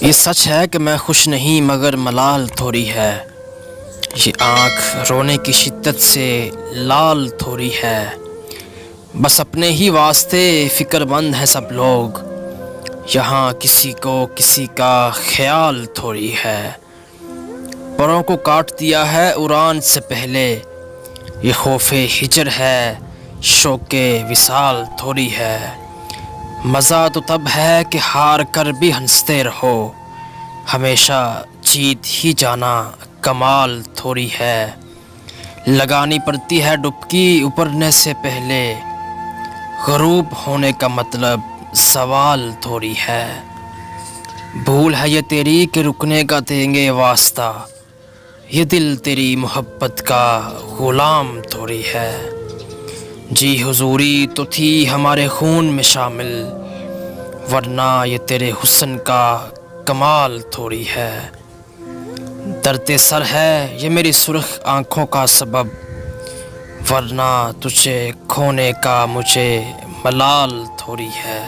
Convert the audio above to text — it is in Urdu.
یہ سچ ہے کہ میں خوش نہیں مگر ملال تھوڑی ہے، یہ آنکھ رونے کی شدت سے لال تھوڑی ہے، بس اپنے ہی واسطے فکر مند ہے سب لوگ، یہاں کسی کو کسی کا خیال تھوڑی ہے، پروں کو کاٹ دیا ہے اڑان سے پہلے، یہ خوف ہجر ہے شوق وصال تھوڑی ہے، مزہ تو تب ہے کہ ہار کر بھی ہنستے رہو، ہمیشہ جیت ہی جانا کمال تھوڑی ہے، لگانی پڑتی ہے ڈبکی ابھرنے سے پہلے، غروب ہونے کا مطلب زوال تھوڑی ہے، بھول ہے یہ تیری کہ رکنے کا دیں گے واسطہ، یہ دل تیری محبت کا غلام تھوڑی ہے، جی حضوری تو تھی ہمارے خون میں شامل، ورنہ یہ تیرے حسن کا کمال تھوڑی ہے، درد سر ہے یہ میری سرخ آنکھوں کا سبب، ورنہ تجھے کھونے کا مجھے ملال تھوڑی ہے۔